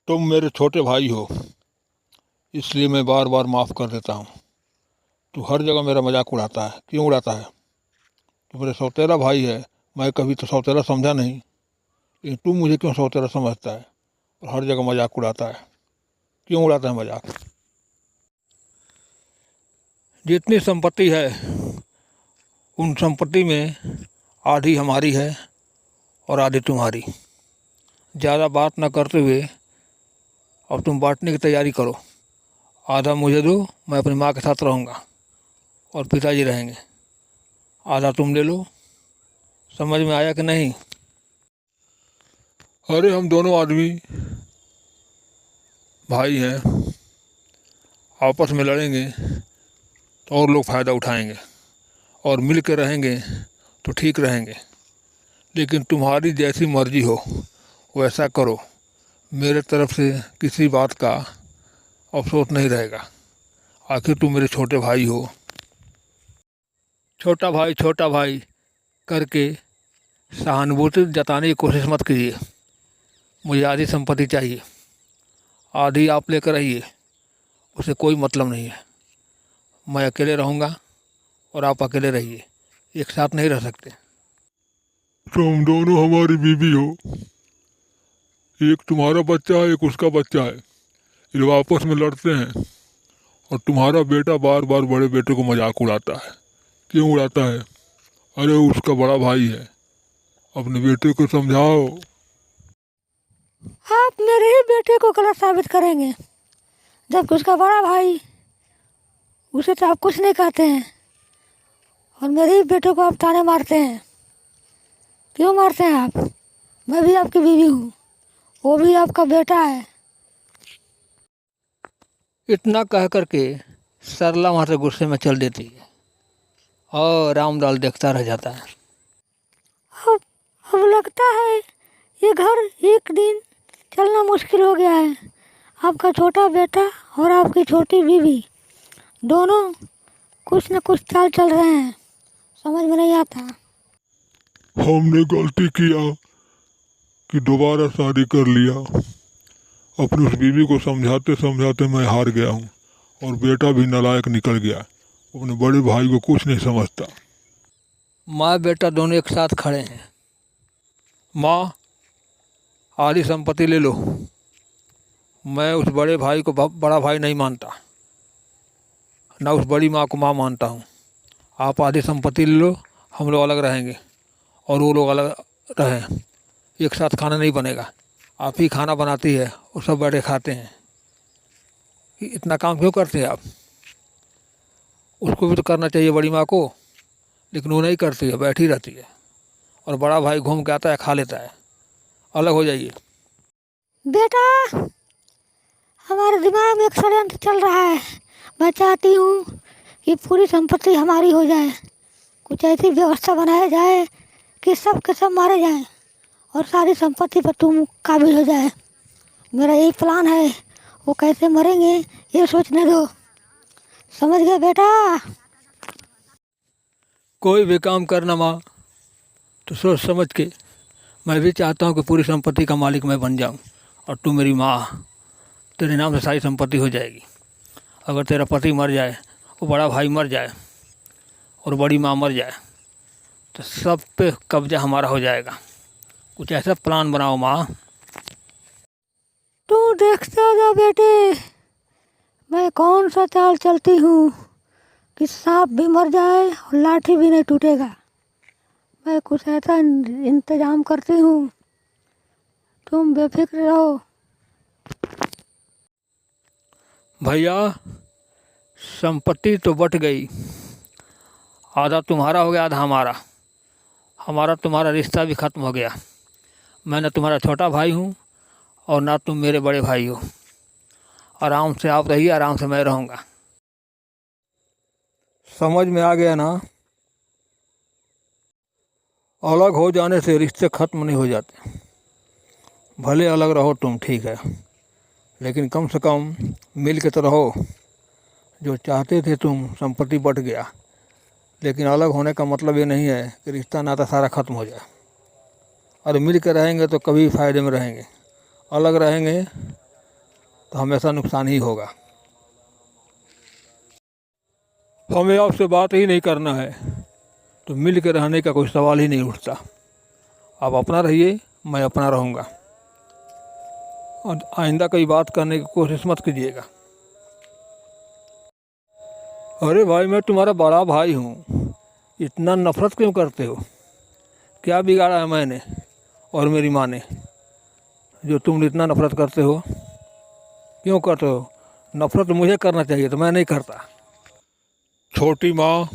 तुम मेरे छोटे भाई हो, इसलिए मैं बार बार माफ़ कर देता हूँ। तू हर जगह मेरा मजाक उड़ाता है, क्यों उड़ाता है? तू मेरे सौतेला भाई है। मैं कभी तो सौतेला समझा नहीं, लेकिन तू मुझे क्यों सौतेला समझता है और हर जगह मजाक उड़ाता है? क्यों उड़ाता है मजाक? जितनी संपत्ति है उन संपत्ति में आधी हमारी है और आधी तुम्हारी। ज़्यादा बात न करते हुए अब तुम बांटने की तैयारी करो। आधा मुझे दो, मैं अपनी माँ के साथ रहूँगा और पिताजी रहेंगे। आधा तुम ले लो। समझ में आया कि नहीं? अरे हम दोनों आदमी भाई हैं, आपस में लड़ेंगे तो और लोग फ़ायदा उठाएंगे, और मिल के रहेंगे तो ठीक रहेंगे। लेकिन तुम्हारी जैसी मर्जी हो वैसा करो, मेरे तरफ से किसी बात का अफसोस नहीं रहेगा। आखिर तुम मेरे छोटे भाई हो। छोटा भाई करके सहानुभूति जताने की कोशिश मत कीजिए। मुझे आधी संपत्ति चाहिए, आधी आप लेकर आइए, उसे कोई मतलब नहीं है। मैं अकेले रहूँगा और आप अकेले रहिए, एक साथ नहीं रह सकते। तुम दोनों हमारी बीवी हो, एक तुम्हारा बच्चा है, एक उसका बच्चा है। ये लोग आपस में लड़ते हैं और तुम्हारा बेटा बार बार बड़े बेटे को मजाक उड़ाता है। क्यों उड़ाता है? अरे उसका बड़ा भाई है, अपने बेटे को समझाओ। आप मेरे ही बेटे को गलत साबित करेंगे, जबकि उसका बड़ा भाई, उसे तो आप कुछ नहीं कहते हैं और मेरे ही बेटे को आप ताने मारते हैं। क्यों मारते हैं आप? मैं भी आपकी बीवी हूँ, वो भी आपका बेटा है। इतना कह करके सरला वहाँ से गुस्से में चल देती है और रामलाल देखता रह जाता है। अब अब लगता है ये घर एक दिन चलना मुश्किल हो गया है। आपका छोटा बेटा और आपकी छोटी बीवी दोनों कुछ न कुछ चाल चल रहे हैं, समझ में नहीं आता। हमने गलती किया कि दोबारा शादी कर लिया। अपनी उस बीवी को समझाते समझाते मैं हार गया हूँ और बेटा भी नालायक निकल गया, अपने बड़े भाई को कुछ नहीं समझता। माँ बेटा दोनों एक साथ खड़े हैं। माँ, आधी संपत्ति ले लो। मैं उस बड़े भाई को बड़ा भाई नहीं मानता, ना उस बड़ी माँ को माँ मानता हूँ। आप आधी संपत्ति ले लो, हम लोग अलग रहेंगे और वो लोग अलग रहें। एक साथ खाना नहीं बनेगा। आप ही खाना बनाती है और सब बैठे खाते हैं। इतना काम क्यों करते हैं आप? उसको भी तो करना चाहिए, बड़ी माँ को, लेकिन वो नहीं करती है, बैठी रहती है। और बड़ा भाई घूम के आता है, खा लेता है। अलग हो जाइए। बेटा, हमारे दिमाग में एक षड्यंत्र चल रहा है। मैं चाहती हूँ कि पूरी संपत्ति हमारी हो जाए। कुछ ऐसी व्यवस्था बनाया जाए कि सब के सब मारे जाएं और सारी संपत्ति पर तुम काबिल हो जाए। मेरा यही प्लान है। वो कैसे मरेंगे ये सोचने दो। समझ गए बेटा? कोई भी काम करना माँ तो सोच समझ के। मैं भी चाहता हूँ कि पूरी संपत्ति का मालिक मैं बन जाऊँ और तू मेरी माँ, तेरे नाम से सारी संपत्ति हो जाएगी। अगर तेरा पति मर जाए, वो बड़ा भाई मर जाए और बड़ी माँ मर जाए तो सब पे कब्जा हमारा हो जाएगा। कुछ ऐसा प्लान बनाओ माँ। तू देखता जा बेटे, मैं कौन सा चाल चलती हूँ कि सांप भी मर जाए और लाठी भी नहीं टूटेगा। मैं कुछ ऐसा इंतजाम करती हूँ, तुम बेफिक्र रहो। भैया, संपत्ति तो बट गई, आधा तुम्हारा हो गया, आधा हमारा। हमारा तुम्हारा रिश्ता भी ख़त्म हो गया। मैं न तुम्हारा छोटा भाई हूँ और ना तुम मेरे बड़े भाई हो। आराम से आप रहिए, आराम से मैं रहूँगा। समझ में आ गया ना? अलग हो जाने से रिश्ते ख़त्म नहीं हो जाते। भले अलग रहो तुम, ठीक है, लेकिन कम से कम मिल के तो रहो। जो चाहते थे तुम, संपत्ति बट गया, लेकिन अलग होने का मतलब ये नहीं है कि रिश्ता नाता सारा ख़त्म हो जाए। और मिल के रहेंगे तो कभी फ़ायदे में रहेंगे। अलग रहेंगे तो हमेशा नुकसान ही होगा। हमें आपसे बात ही नहीं करना है तो मिल के रहने का कोई सवाल ही नहीं उठता। आप अपना रहिए, मैं अपना रहूँगा, और आइंदा कोई बात करने की कोशिश मत कीजिएगा। अरे भाई, मैं तुम्हारा बड़ा भाई हूँ, इतना नफरत क्यों करते हो? क्या बिगाड़ा है मैंने और मेरी माँ ने जो तुम इतना नफरत करते हो? क्यों करते हो? नफरत मुझे करना चाहिए तो मैं नहीं करता। छोटी माँ,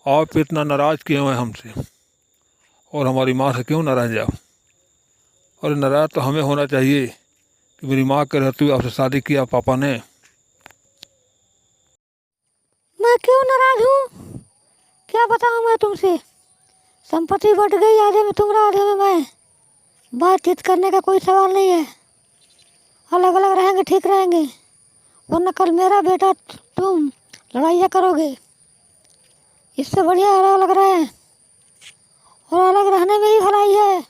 आप इतना नाराज़ क्यों हैं हमसे, और हमारी माँ से क्यों नाराज़ आप? और नाराज़ तो हमें होना चाहिए कि मेरी माँ के रहते हुए आपसे शादी किया पापा ने। मैं क्यों नाराज हूँ? क्या बताऊँ मैं तुमसे? संपत्ति बढ़ गई, आधे में तुम आधे में मैं। बातचीत करने का कोई सवाल नहीं है। अलग अलग रहेंगे, ठीक रहेंगे, वरना कल मेरा बेटा तुम लड़ाइयाँ करोगे। इससे बढ़िया अलग अलग रहे, और अलग रहने में ही भलाई है।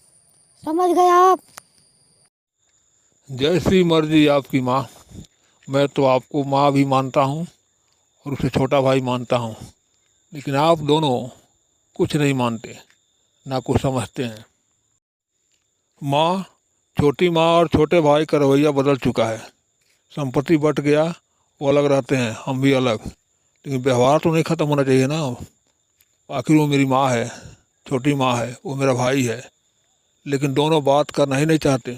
समझ गए आप? जैसी मर्जी आपकी माँ, मैं तो आपको माँ भी मानता हूँ और उसे छोटा भाई मानता हूँ, लेकिन आप दोनों कुछ नहीं मानते, ना कुछ समझते हैं। माँ, छोटी माँ और छोटे भाई का रवैया बदल चुका है। संपत्ति बट गया, वो अलग रहते हैं, हम भी अलग, लेकिन व्यवहार तो नहीं ख़त्म होना चाहिए ना। आखिर वो मेरी माँ है, छोटी माँ है, वो मेरा भाई है, लेकिन दोनों बात करना ही नहीं चाहते।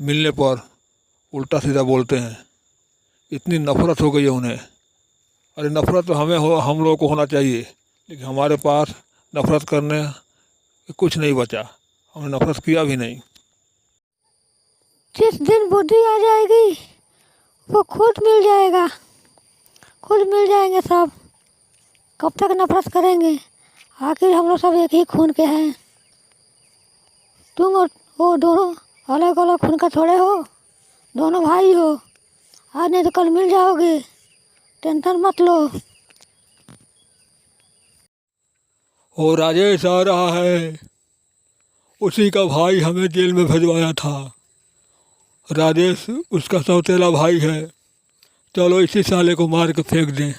मिलने पर उल्टा सीधा बोलते हैं। इतनी नफरत हो गई है उन्हें। अरे नफरत तो हम लोगों को होना चाहिए, लेकिन हमारे पास नफरत करने कुछ नहीं बचा, हमने नफरत किया भी नहीं। जिस दिन बुद्धि आ जाएगी वो खुद मिल जाएगा, खुद मिल जाएंगे सब। कब तक नफरत करेंगे? आखिर हम लोग सब एक ही खून के हैं। तुम और वो दोनों अलग अलग खून का थोड़े हो, दोनों भाई हो। आज नहीं तो कल मिल जाओगे, टेंशन मत लो। वो राजेश आ रहा है, उसी का भाई हमें जेल में भिजवाया था। राजेश उसका सौतेला भाई है। चलो इसी साले को मार के फेंक दें।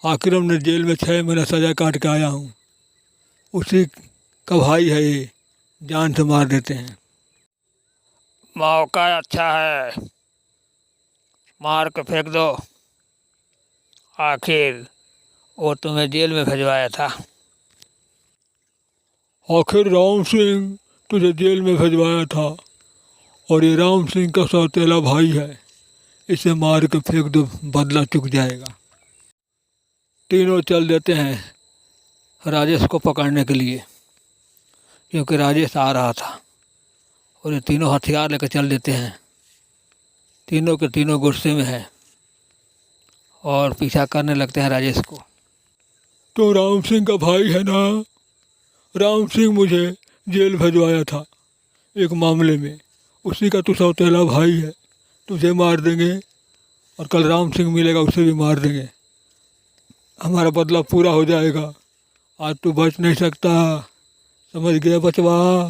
आखिर हमने जेल में 6 महीना सज़ा काट के आया हूँ। उसी का भाई है ये, जान से मार देते हैं। मौका अच्छा है, मार के फेंक दो। आखिर वो तुम्हें जेल में भिजवाया था। आखिर राम सिंह तुझे जेल में भिजवाया था, और ये राम सिंह का सौतेला भाई है। इसे मार के फेंक दो, बदला चुक जाएगा। तीनों चल देते हैं राजेश को पकड़ने के लिए, क्योंकि राजेश आ रहा था, और ये तीनों हथियार लेकर चल देते हैं। तीनों के तीनों गुस्से में हैं और पीछा करने लगते हैं राजेश को। तो राम सिंह का भाई है ना? राम सिंह मुझे जेल भिजवाया था एक मामले में, उसी का तू सौतेला भाई है। तुझे मार देंगे और कल राम सिंह मिलेगा, उसे भी मार देंगे। हमारा बदला पूरा हो जाएगा। आज तू बच नहीं सकता, समझ गया बचवा?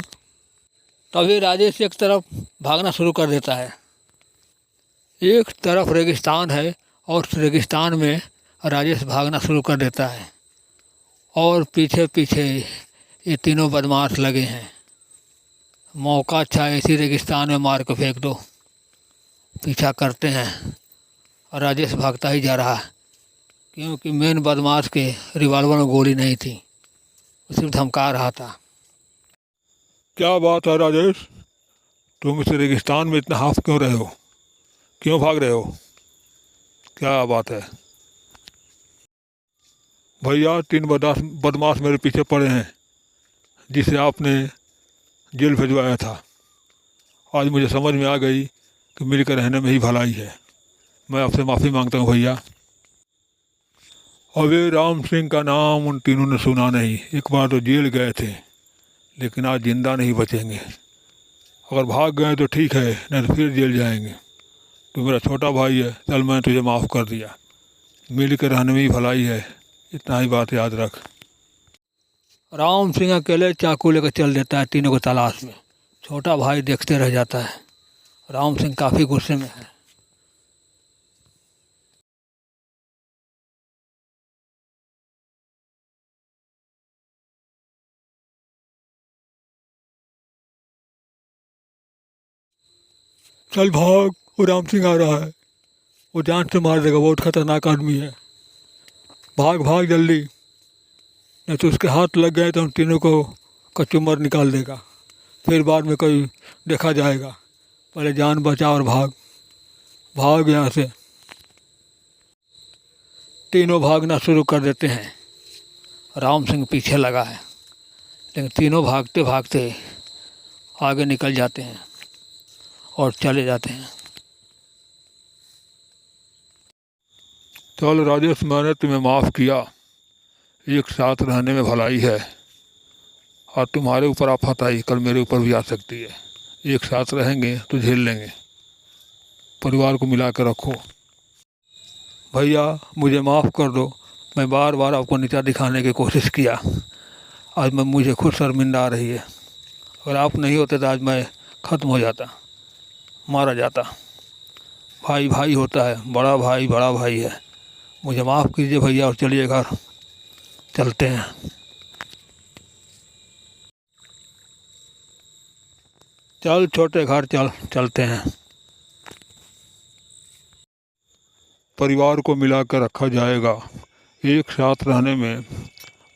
तभी राजेश एक तरफ भागना शुरू कर देता है। एक तरफ रेगिस्तान है और उस रेगिस्तान में राजेश भागना शुरू कर देता है, और पीछे पीछे ये तीनों बदमाश लगे हैं। मौका अच्छा है, इसी रेगिस्तान में मार के फेंक दो। पीछा करते हैं और राजेश भागता ही जा रहा है, क्योंकि मेन बदमाश के रिवॉल्वर में गोली नहीं थी, वो सिर्फ धमका रहा था। क्या बात है राजेश, तुम इस रेगिस्तान में इतना हाफ क्यों रहे हो? क्यों भाग रहे हो? क्या बात है? भैया, 3 बदमाश मेरे पीछे पड़े हैं, जिसे आपने जेल भिजवाया था। आज मुझे समझ में आ गई कि मिलकर रहने में ही भलाई है। मैं आपसे माफ़ी मांगता हूँ भैया। अबे राम सिंह का नाम उन तीनों ने सुना नहीं। एक बार तो जेल गए थे, लेकिन आज जिंदा नहीं बचेंगे। अगर भाग गए तो ठीक है, नहीं तो फिर जेल जाएंगे। तू मेरा छोटा भाई है, चल मैं तुझे माफ़ कर दिया। मिल कर रहने में ही भलाई है, इतना ही बात याद रख। राम सिंह अकेले चाकू लेकर चल देता है तीनों को तलाश में। छोटा भाई देखते रह जाता है राम सिंह काफ़ी गुस्से में है। चल भाग, वो राम सिंह आ रहा है, वो जान से मार देगा, बहुत खतरनाक आदमी है। भाग भाग जल्दी, नहीं तो उसके हाथ लग गए तो हम तीनों को कचूमर निकाल देगा, फिर बाद में कोई देखा जाएगा। पहले जान बचा और भाग, भाग यहाँ से। तीनों भागना शुरू कर देते हैं। राम सिंह पीछे लगा है, लेकिन तीनों भागते भागते आगे निकल जाते हैं और चले जाते हैं। चल राजेश, मैंने तुम्हें माफ़ किया, एक साथ रहने में भलाई है। और तुम्हारे ऊपर आफत आई, कल मेरे ऊपर भी आ सकती है। एक साथ रहेंगे तो झेल लेंगे, परिवार को मिला कर रखो। भैया मुझे माफ़ कर दो, मैं बार बार आपको नीचा दिखाने की कोशिश किया, आज मैं मुझे खुद शर्मिंदा आ रही है। अगर आप नहीं होते तो आज मैं ख़त्म हो जाता, मारा जाता। भाई भाई होता है, बड़ा भाई है। मुझे माफ़ कीजिए भैया, और चलिए घर चलते हैं। चल छोटे, घर चलते हैं। परिवार को मिलाकर रखा जाएगा, एक साथ रहने में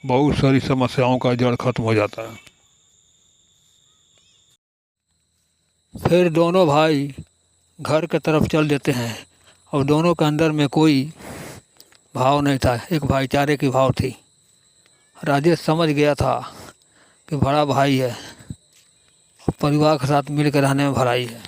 बहुत सारी समस्याओं का जड़ खत्म हो जाता है। फिर दोनों भाई घर की तरफ चल देते हैं, और दोनों के अंदर में कोई भाव नहीं था, एक भाईचारे की भाव थी। राजेश समझ गया था कि बड़ा भाई है, परिवार के साथ मिल कर रहने में भलाई है।